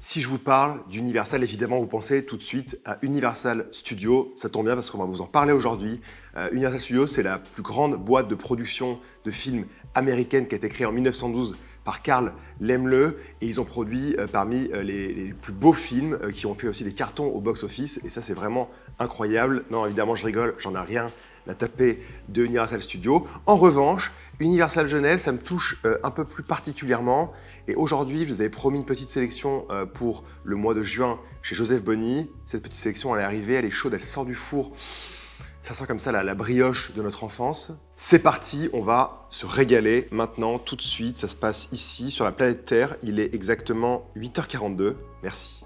Si je vous parle d'Universal, évidemment, vous pensez tout de suite à Universal Studios. Ça tombe bien parce qu'on va vous en parler aujourd'hui. Universal Studios, c'est la plus grande boîte de production de films américaine qui a été créée en 1912 par Carl Laemmle. Et ils ont produit parmi les plus beaux films qui ont fait aussi des cartons au box-office. Et ça, c'est vraiment incroyable. Non, évidemment, je rigole, j'en ai rien à taper de Universal Studios. En revanche, Universal Genève, ça me touche un peu plus particulièrement. Et aujourd'hui, je vous avais promis une petite sélection pour le mois de juin chez Joseph Bonny. Cette petite sélection, elle est arrivée, elle est chaude, elle sort du four. Ça sent comme ça la brioche de notre enfance. C'est parti, on va se régaler maintenant, tout de suite. Ça se passe ici, sur la planète Terre. Il est exactement 8h42. Merci.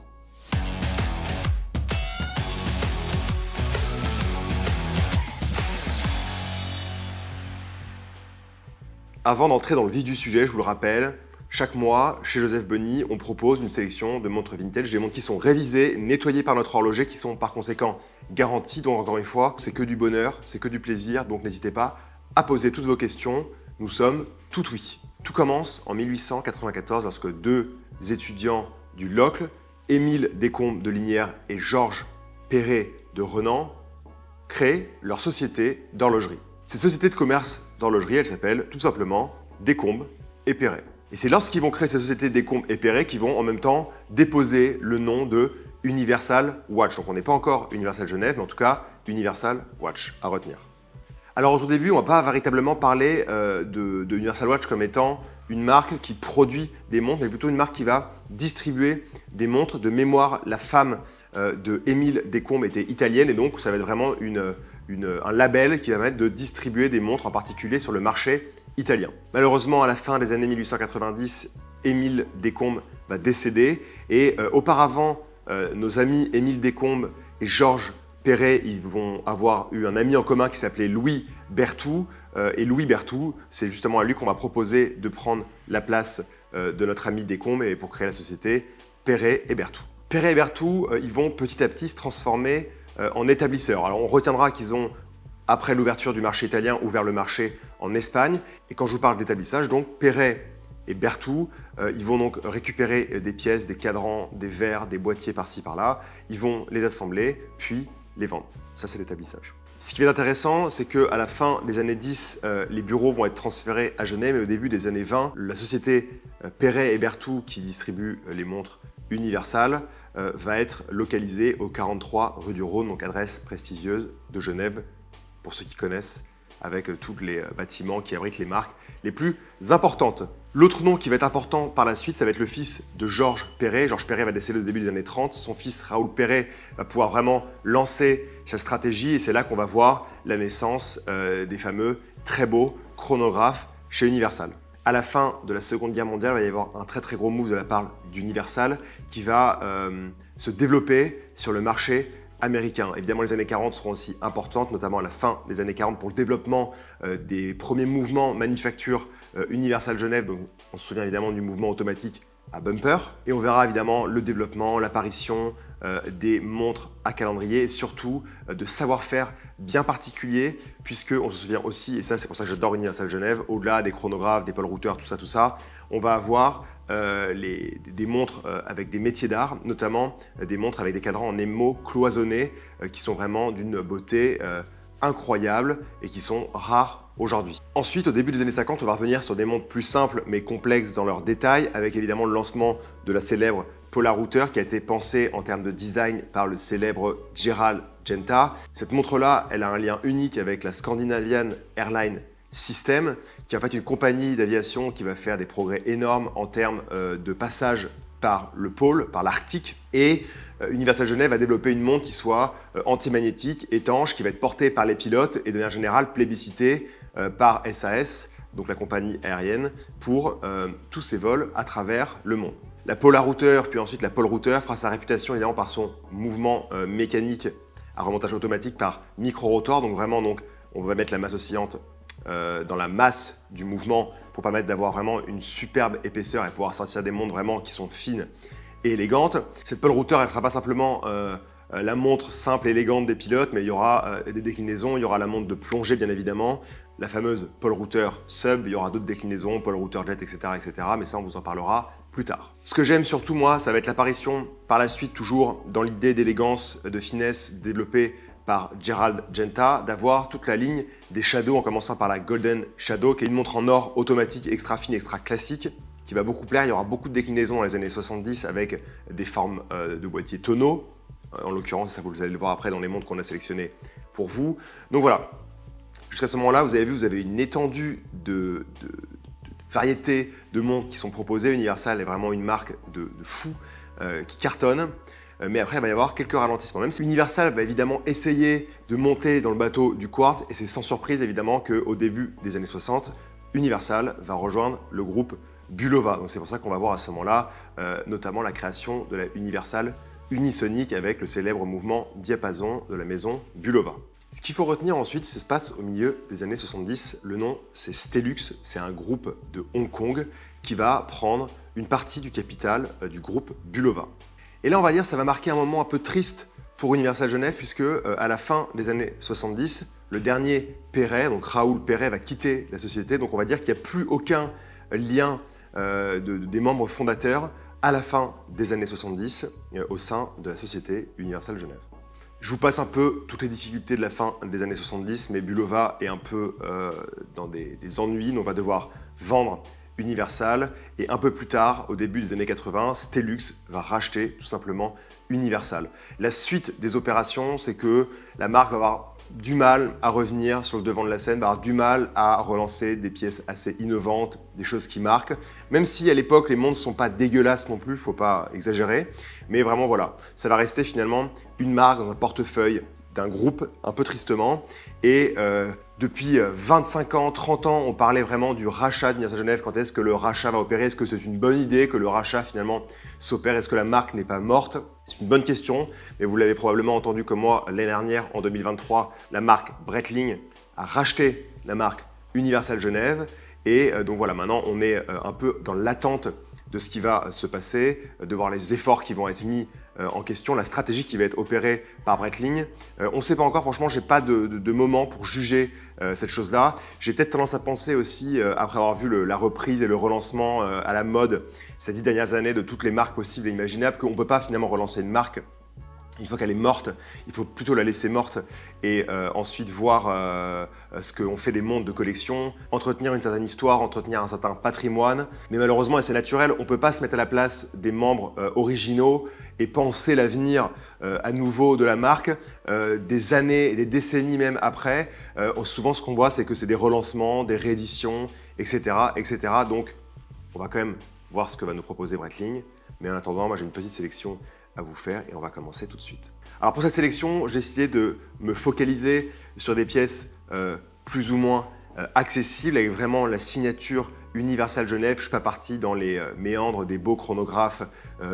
Avant d'entrer dans le vif du sujet, je vous le rappelle, chaque mois, chez Joseph Bonny, on propose une sélection de montres vintage, des montres qui sont révisées, nettoyées par notre horloger, qui sont par conséquent garanties. Donc encore une fois, c'est que du bonheur, c'est que du plaisir, donc n'hésitez pas à poser toutes vos questions. Nous sommes tout oui. Tout commence en 1894 lorsque deux étudiants du Locle, Émile Descombes de Lignières et Georges Perret de Renan, créent leur société d'horlogerie. Cette société de commerce d'horlogerie, elle s'appelle tout simplement Descombes et Perret. Et c'est lorsqu'ils vont créer cette société Descombes et Perret qu'ils vont en même temps déposer le nom de Universal Watch. Donc on n'est pas encore Universal Genève, mais en tout cas Universal Watch à retenir. Alors au tout début, on ne va pas véritablement parler de Universal Watch comme étant une marque qui produit des montres, mais plutôt une marque qui va distribuer des montres. De mémoire, la femme de Émile Descombes était italienne et donc ça va être vraiment un label qui va permettre de distribuer des montres, en particulier sur le marché italien. Malheureusement, à la fin des années 1890, Émile Descombes va décéder et auparavant, nos amis Émile Descombes et Georges Perret, ils vont avoir eu un ami en commun qui s'appelait Louis Berthoud. Et Louis Berthoud, c'est justement à lui qu'on va proposer de prendre la place de notre ami Descombes et pour créer la société Perret et Berthoud. Perret et Berthoud, ils vont petit à petit se transformer en établisseurs. Alors on retiendra qu'ils ont, après l'ouverture du marché italien, ouvert le marché en Espagne. Et quand je vous parle d'établissage, donc Perret et Berthoud, ils vont donc récupérer des pièces, des cadrans, des verres, des boîtiers par-ci par-là. Ils vont les assembler, puis les vendre. Ça, c'est l'établissage. Ce qui est intéressant, c'est qu'à la fin des années 10, les bureaux vont être transférés à Genève et au début des années 20, la société Perret et Berthoud, qui distribue les montres Universal, va être localisée au 43 rue du Rhône, donc adresse prestigieuse de Genève, pour ceux qui connaissent, avec tous les bâtiments qui abritent les marques les plus importantes. L'autre nom qui va être important par la suite, ça va être le fils de Georges Perret. Georges Perret va décéder au début des années 30. Son fils Raoul Perret va pouvoir vraiment lancer sa stratégie et c'est là qu'on va voir la naissance des fameux très beaux chronographes chez Universal. À la fin de la Seconde Guerre mondiale, il va y avoir un très gros move de la part d'Universal qui va se développer sur le marché américain. Évidemment, les années 40 seront aussi importantes, notamment à la fin des années 40 pour le développement des premiers mouvements manufacture Universal Genève. Donc, on se souvient évidemment du mouvement automatique à bumper. Et on verra évidemment le développement, l'apparition des montres à calendrier et surtout de savoir-faire bien particulier puisqu'on se souvient aussi, et ça c'est pour ça que j'adore Universal Genève, au-delà des chronographes, des Paul Router, tout ça, on va avoir des montres avec des métiers d'art, notamment des montres avec des cadrans en émaux cloisonnés qui sont vraiment d'une beauté incroyable et qui sont rares aujourd'hui. Ensuite, au début des années 50, on va revenir sur des montres plus simples mais complexes dans leurs détails, avec évidemment le lancement de la célèbre Polar Router qui a été pensée en termes de design par le célèbre Gerald Genta. Cette montre-là, elle a un lien unique avec la Scandinavian Airlines System, qui est en fait une compagnie d'aviation qui va faire des progrès énormes en termes de passage par le pôle, par l'Arctique. Et Universal Genève a développé une montre qui soit antimagnétique, étanche, qui va être portée par les pilotes et de manière générale plébiscitée par SAS, donc la compagnie aérienne, pour tous ses vols à travers le monde. La Polar Router, puis ensuite la Paul Router, fera sa réputation évidemment par son mouvement mécanique à remontage automatique par micro-rotor. Donc vraiment, on va mettre la masse oscillante dans la masse du mouvement pour permettre d'avoir vraiment une superbe épaisseur et pouvoir sortir des montres vraiment qui sont fines et élégantes. Cette Paul Router, elle ne sera pas simplement la montre simple et élégante des pilotes, mais il y aura des déclinaisons. Il y aura la montre de plongée, bien évidemment, la fameuse Paul Router Sub. Il y aura d'autres déclinaisons, Paul Router Jet, etc., etc. Mais ça, on vous en parlera plus tard. Ce que j'aime surtout, moi, ça va être l'apparition par la suite, toujours dans l'idée d'élégance, de finesse développée par Gerald Genta, d'avoir toute la ligne des Shadow, en commençant par la Golden Shadow, qui est une montre en or automatique extra fine, extra classique, qui va beaucoup plaire. Il y aura beaucoup de déclinaisons dans les années 70 avec des formes de boîtiers tonneaux. En l'occurrence, ça vous allez le voir après dans les montres qu'on a sélectionnées pour vous. Donc voilà, jusqu'à ce moment-là, vous avez vu, vous avez une étendue de variétés de montres qui sont proposées. Universal est vraiment une marque de fou qui cartonne. Mais après, il va y avoir quelques ralentissements. Même si Universal va évidemment essayer de monter dans le bateau du quartz, et c'est sans surprise évidemment qu'au début des années 60, Universal va rejoindre le groupe Bulova. Donc c'est pour ça qu'on va voir à ce moment-là notamment la création de la Universal Unisonic avec le célèbre mouvement diapason de la maison Bulova. Ce qu'il faut retenir ensuite, ça se passe au milieu des années 70. Le nom, c'est Stelux. C'est un groupe de Hong Kong qui va prendre une partie du capital du groupe Bulova. Et là, on va dire, ça va marquer un moment un peu triste pour Universal Genève, puisque à la fin des années 70, le dernier Perret, donc Raoul Perret, va quitter la société. Donc on va dire qu'il n'y a plus aucun lien des membres fondateurs à la fin des années 70 au sein de la société Universal Genève. Je vous passe un peu toutes les difficultés de la fin des années 70, mais Bulova est un peu dans des ennuis. Donc on va devoir vendre Universal, et un peu plus tard, au début des années 80, Stelux va racheter tout simplement Universal. La suite des opérations, c'est que la marque va avoir du mal à revenir sur le devant de la scène, va avoir du mal à relancer des pièces assez innovantes, des choses qui marquent, même si à l'époque les montres ne sont pas dégueulasses non plus, il ne faut pas exagérer, mais vraiment voilà, ça va rester finalement une marque dans un portefeuille d'un groupe, un peu tristement, et depuis 25 ans, 30 ans, on parlait vraiment du rachat d'Universal Genève. Quand est-ce que le rachat va opérer? Est-ce que c'est une bonne idée que le rachat finalement s'opère? Est-ce que la marque n'est pas morte? C'est une bonne question, mais vous l'avez probablement entendu comme moi l'année dernière, en 2023, la marque Breitling a racheté la marque Universal Genève. Et donc voilà, maintenant on est un peu dans l'attente de ce qui va se passer, de voir les efforts qui vont être mis en question, la stratégie qui va être opérée par Breitling. On ne sait pas encore, franchement, je n'ai pas de moment pour juger cette chose-là. J'ai peut-être tendance à penser aussi, après avoir vu la reprise et le relancement à la mode ces 10 dernières années de toutes les marques possibles et imaginables, qu'on ne peut pas finalement relancer une marque. Une fois qu'elle est morte, il faut plutôt la laisser morte et ensuite voir ce qu'on fait des montres de collection, entretenir une certaine histoire, entretenir un certain patrimoine. Mais malheureusement, et c'est naturel, on ne peut pas se mettre à la place des membres originaux et penser l'avenir à nouveau de la marque des années et des décennies même après. Souvent, ce qu'on voit, c'est que c'est des relancements, des rééditions, etc., etc. Donc, on va quand même voir ce que va nous proposer Breitling. Mais en attendant, moi, j'ai une petite sélection à vous faire et on va commencer tout de suite. Alors pour cette sélection, j'ai décidé de me focaliser sur des pièces plus ou moins accessibles avec vraiment la signature Universal Genève. Je ne suis pas parti dans les méandres des beaux chronographes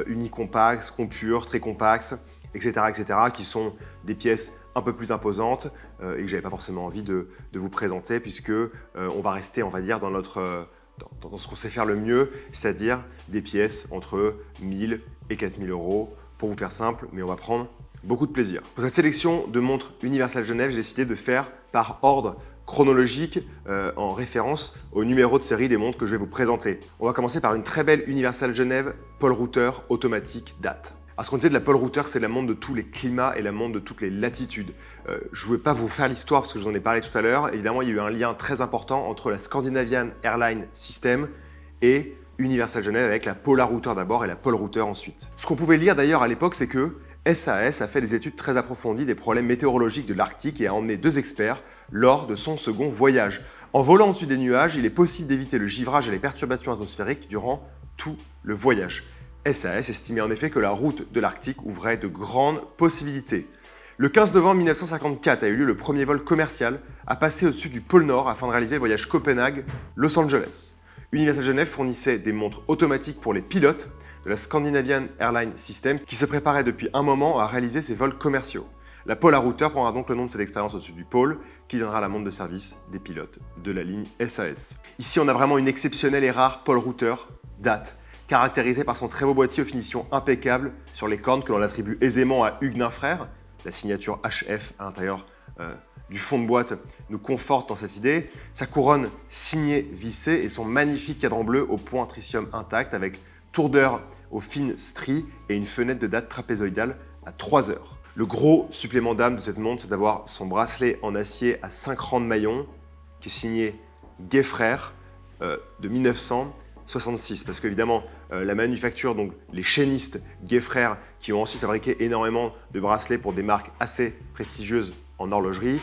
unicompax, compures, très compacts, etc., etc., qui sont des pièces un peu plus imposantes et que je n'avais pas forcément envie de vous présenter puisque on va rester, on va dire, dans ce qu'on sait faire le mieux, c'est-à-dire des pièces entre 1000 et 4000 euros. Pour vous faire simple, mais on va prendre beaucoup de plaisir. Pour cette sélection de montres Universal Genève, j'ai décidé de faire par ordre chronologique en référence au numéro de série des montres que je vais vous présenter. On va commencer par une très belle Universal Genève Paul Router automatique date. Alors, ce qu'on disait de la Paul Router, c'est la montre de tous les climats et la montre de toutes les latitudes. Je ne vais pas vous faire l'histoire parce que je vous en ai parlé tout à l'heure. Évidemment, il y a eu un lien très important entre la Scandinavian Airlines System et Universal Genève avec la Polar Router d'abord et la Paul Router ensuite. Ce qu'on pouvait lire d'ailleurs à l'époque, c'est que SAS a fait des études très approfondies des problèmes météorologiques de l'Arctique et a emmené 2 experts lors de son second voyage. En volant au-dessus des nuages, il est possible d'éviter le givrage et les perturbations atmosphériques durant tout le voyage. SAS estimait en effet que la route de l'Arctique ouvrait de grandes possibilités. Le 15 novembre 1954 a eu lieu le premier vol commercial à passer au-dessus du pôle Nord afin de réaliser le voyage Copenhague-Los Angeles. Universal Genève fournissait des montres automatiques pour les pilotes de la Scandinavian Airlines System qui se préparaient depuis un moment à réaliser ces vols commerciaux. La Polar Router prendra donc le nom de cette expérience au-dessus du pôle qui deviendra la montre de service des pilotes de la ligne SAS. Ici, on a vraiment une exceptionnelle et rare Paul Router date caractérisé par son très beau boîtier aux finitions impeccables sur les cornes que l'on attribue aisément à Huguenin Frères. La signature HF à l'intérieur du fond de boîte nous conforte dans cette idée. Sa couronne signée vissée et son magnifique cadran bleu au point tritium intact avec tour d'heure aux fines stries et une fenêtre de date trapézoïdale à 3 heures. Le gros supplément d'âme de cette montre, c'est d'avoir son bracelet en acier à 5 rangs de maillons qui est signé Guay Frères de 1966. Parce qu'évidemment, la manufacture, donc les chaînistes Guay Frères qui ont ensuite fabriqué énormément de bracelets pour des marques assez prestigieuses en horlogerie,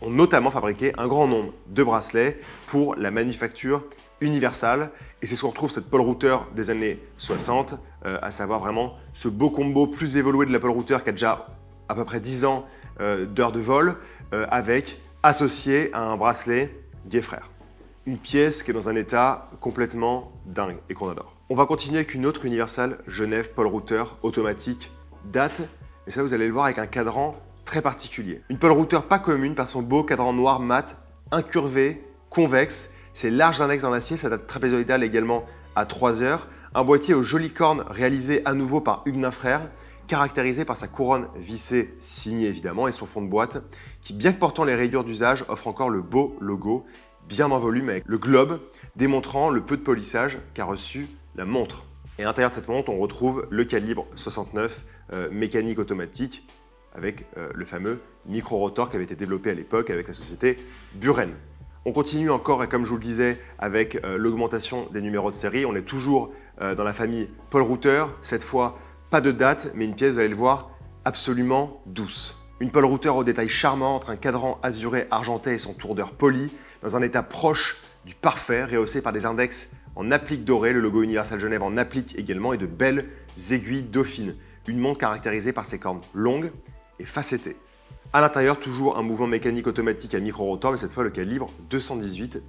ont notamment fabriqué un grand nombre de bracelets pour la manufacture Universal. Et c'est ce qu'on retrouve cette Paul Router des années 60, à savoir vraiment ce beau combo plus évolué de la Paul Router qui a déjà à peu près 10 ans d'heures de vol, avec associé à un bracelet Guay Frères. Une pièce qui est dans un état complètement dingue et qu'on adore. On va continuer avec une autre Universal Genève Paul Router automatique date, et ça vous allez le voir avec un cadran très particulier. Une Paul Router pas commune par son beau cadran noir mat, incurvé, convexe, ses larges index en acier, sa date trapézoïdale également à 3 heures, un boîtier aux jolies cornes réalisé à nouveau par Huguenin Frères, caractérisé par sa couronne vissée signée évidemment et son fond de boîte, qui bien que portant les rayures d'usage offre encore le beau logo bien en volume avec le globe démontrant le peu de polissage qu'a reçu la montre. Et à l'intérieur de cette montre, on retrouve le calibre 69 mécanique automatique avec le fameux micro-rotor qui avait été développé à l'époque avec la société Buren. On continue encore, et comme je vous le disais, avec l'augmentation des numéros de série. On est toujours dans la famille Paul Router. Cette fois, pas de date, mais une pièce, vous allez le voir, absolument douce. Une Paul Router au détail charmant entre un cadran azuré argenté et son tour d'heure poli, dans un état proche du parfait, rehaussé par des index en applique dorée, le logo Universal Genève en applique également, et de belles aiguilles dauphines. Une montre caractérisée par ses cornes longues et facettées. À l'intérieur, toujours un mouvement mécanique automatique à micro-rotor, mais cette fois le calibre 218-9.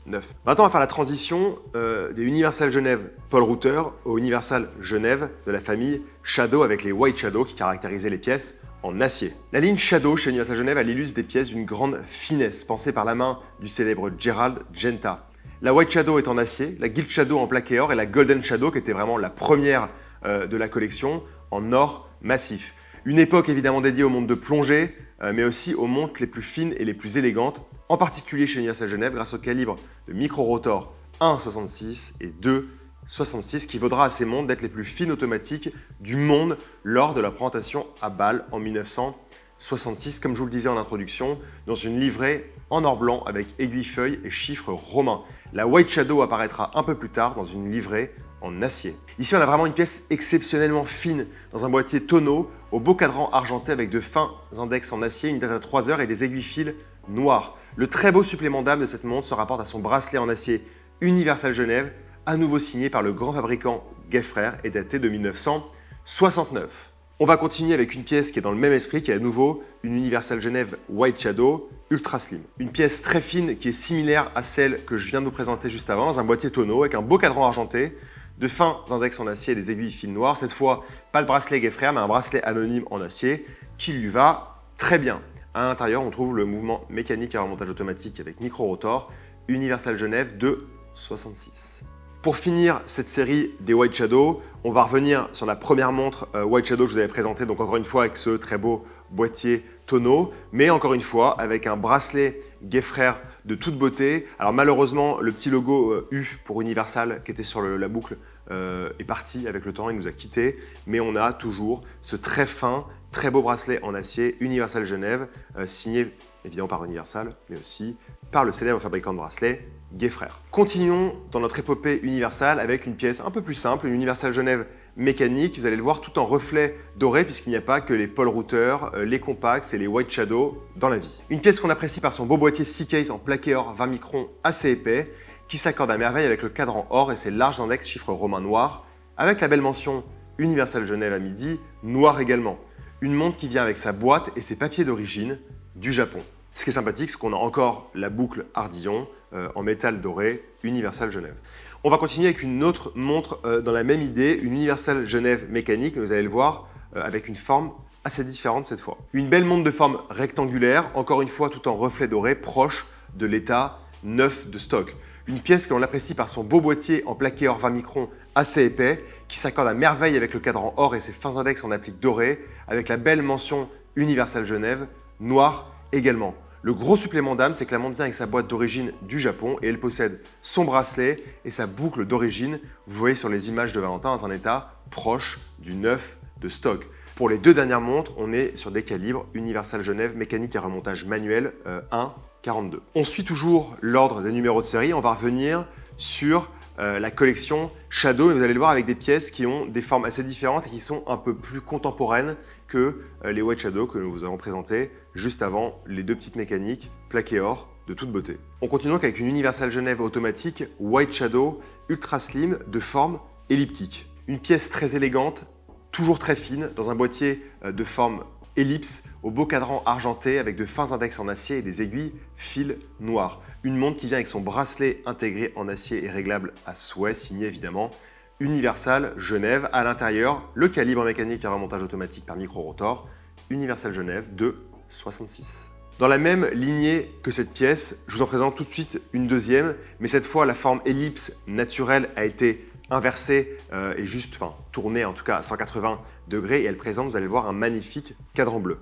Maintenant, on va faire la transition des Universal Genève Paul Router au Universal Genève de la famille Shadow avec les White Shadow qui caractérisaient les pièces en acier. La ligne Shadow chez Universal Genève a l'illustre des pièces d'une grande finesse, pensée par la main du célèbre Gerald Genta. La White Shadow est en acier, la Gilt Shadow en plaqué or et la Golden Shadow, qui était vraiment la première de la collection, en or massif. Une époque évidemment dédiée aux montres de plongée, mais aussi aux montres les plus fines et les plus élégantes, en particulier chez Universal Genève grâce au calibre de micro-rotor 1,66 et 2,66 qui vaudra à ces montres d'être les plus fines automatiques du monde lors de la présentation à Bâle en 1966, comme je vous le disais en introduction, dans une livrée en or blanc avec aiguille-feuille et chiffres romains. La White Shadow apparaîtra un peu plus tard dans une livrée en acier. Ici, on a vraiment une pièce exceptionnellement fine dans un boîtier tonneau au beau cadran argenté avec de fins index en acier, une date à 3 heures et des aiguilles fils noires. Le très beau supplément d'âme de cette montre se rapporte à son bracelet en acier Universal Genève, à nouveau signé par le grand fabricant Guay Frères et daté de 1969. On va continuer avec une pièce qui est dans le même esprit, qui est à nouveau une Universal Genève White Shadow Ultra Slim. Une pièce très fine qui est similaire à celle que je viens de vous présenter juste avant, dans un boîtier tonneau avec un beau cadran argenté, de fins index en acier et des aiguilles fils noires. Cette fois, pas le bracelet Guay Frères, mais un bracelet anonyme en acier qui lui va très bien. À l'intérieur, on trouve le mouvement mécanique à remontage automatique avec micro-rotor Universal Genève 2,66. Pour finir cette série des White Shadow, on va revenir sur la première montre White Shadow que je vous avais présentée, donc encore une fois avec ce très beau boîtier tonneau, mais encore une fois avec un bracelet Guay Frères de toute beauté. Alors malheureusement, le petit logo U pour Universal qui était sur la boucle est parti avec le temps, il nous a quittés, mais on a toujours ce très fin, très beau bracelet en acier Universal Genève, signé évidemment par Universal, mais aussi par le célèbre fabricant de bracelets Guay Frères. Continuons dans notre épopée Universal avec une pièce un peu plus simple, une Universal Genève mécanique, vous allez le voir tout en reflet doré puisqu'il n'y a pas que les Paul Router, les Compacts et les White Shadow dans la vie. Une pièce qu'on apprécie par son beau boîtier C-Case en plaqué or 20 microns assez épais qui s'accorde à merveille avec le cadran or et ses larges index chiffres romains noirs avec la belle mention Universal Genève à midi, noir également. Une montre qui vient avec sa boîte et ses papiers d'origine du Japon. Ce qui est sympathique, c'est qu'on a encore la boucle Ardillon en métal doré Universal Genève. On va continuer avec une autre montre dans la même idée, une Universal Genève mécanique, mais vous allez le voir, avec une forme assez différente cette fois. Une belle montre de forme rectangulaire, encore une fois tout en reflet doré, proche de l'état neuf de stock. Une pièce que l'on apprécie par son beau boîtier en plaqué or 20 microns assez épais, qui s'accorde à merveille avec le cadran or et ses fins index en applique doré, avec la belle mention Universal Genève, noir également. Le gros supplément d'âme, c'est que la montre vient avec sa boîte d'origine du Japon et elle possède son bracelet et sa boucle d'origine. Vous voyez sur les images de Valentin dans un état proche du neuf de stock. Pour les deux dernières montres, on est sur des calibres Universal Genève, mécanique et remontage manuel 1,42. On suit toujours l'ordre des numéros de série. On va revenir sur la collection Shadow, et vous allez le voir avec des pièces qui ont des formes assez différentes et qui sont un peu plus contemporaines que les White Shadow que nous vous avons présentés juste avant les deux petites mécaniques plaqué or de toute beauté. On continue donc avec une Universal Genève automatique White Shadow ultra slim de forme elliptique. Une pièce très élégante, toujours très fine, dans un boîtier de forme ellipse, au beau cadran argenté avec de fins index en acier et des aiguilles fil noir. Une montre qui vient avec son bracelet intégré en acier et réglable à souhait, signé évidemment Universal Genève. À l'intérieur, le calibre mécanique et remontage automatique par micro-rotor, Universal Genève de 66. Dans la même lignée que cette pièce, je vous en présente tout de suite une deuxième, mais cette fois la forme ellipse naturelle a été inversée et juste, tournée en tout cas à 180 degrés et elle présente, vous allez le voir, un magnifique cadran bleu.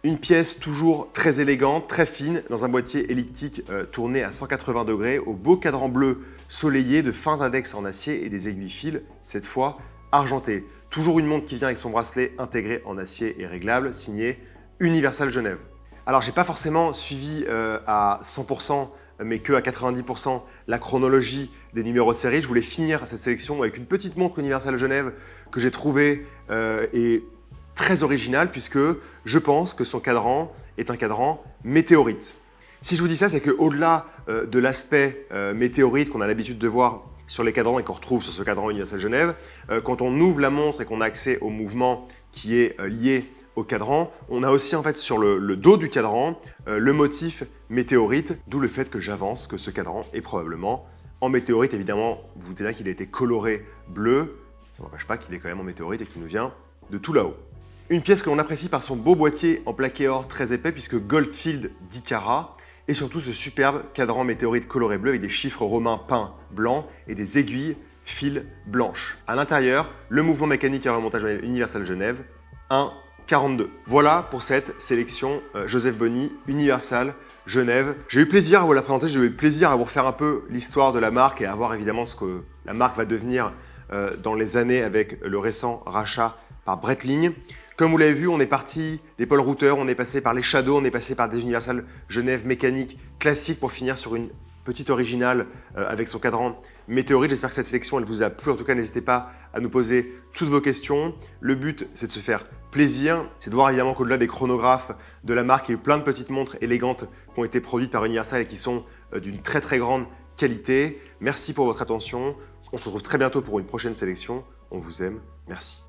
Une pièce toujours très élégante, très fine, dans un boîtier elliptique tourné à 180 degrés, au beau cadran bleu soleillé de fins index en acier et des aiguilles fil, cette fois argentées. Toujours une montre qui vient avec son bracelet intégré en acier et réglable, signé Universal Genève. Alors, j'ai pas forcément suivi à 100%, mais que à 90% la chronologie des numéros de série. Je voulais finir cette sélection avec une petite montre Universal Genève que j'ai trouvée et très originale puisque je pense que son cadran est un cadran météorite. Si je vous dis ça, c'est qu'au-delà de l'aspect météorite qu'on a l'habitude de voir sur les cadrans et qu'on retrouve sur ce cadran Universal Genève, quand on ouvre la montre et qu'on a accès au mouvement qui est lié au cadran, on a aussi en fait sur le dos du cadran le motif météorite, d'où le fait que j'avance que ce cadran est probablement en météorite. Évidemment, vous vous doutez bien qu'il a été coloré bleu, ça n'empêche pas qu'il est quand même en météorite et qu'il nous vient de tout là-haut. Une pièce que l'on apprécie par son beau boîtier en plaqué or très épais puisque Goldfield 10 carats et surtout ce superbe cadran météorite coloré bleu avec des chiffres romains peints blancs et des aiguilles fil blanches. À l'intérieur, le mouvement mécanique et remontage Universal Genève 1,42. Voilà pour cette sélection Joseph Bonny Universal Genève. J'ai eu plaisir à vous la présenter, j'ai eu plaisir à vous refaire un peu l'histoire de la marque et à voir évidemment ce que la marque va devenir dans les années avec le récent rachat par Breitling. Comme vous l'avez vu, on est parti des Paul Router, on est passé par les Shadow, on est passé par des Universal Genève mécaniques classiques pour finir sur une petite originale avec son cadran météorite. J'espère que cette sélection elle vous a plu. En tout cas, n'hésitez pas à nous poser toutes vos questions. Le but, c'est de se faire plaisir. C'est de voir évidemment qu'au-delà des chronographes de la marque, il y a eu plein de petites montres élégantes qui ont été produites par Universal et qui sont d'une très très grande qualité. Merci pour votre attention. On se retrouve très bientôt pour une prochaine sélection. On vous aime. Merci.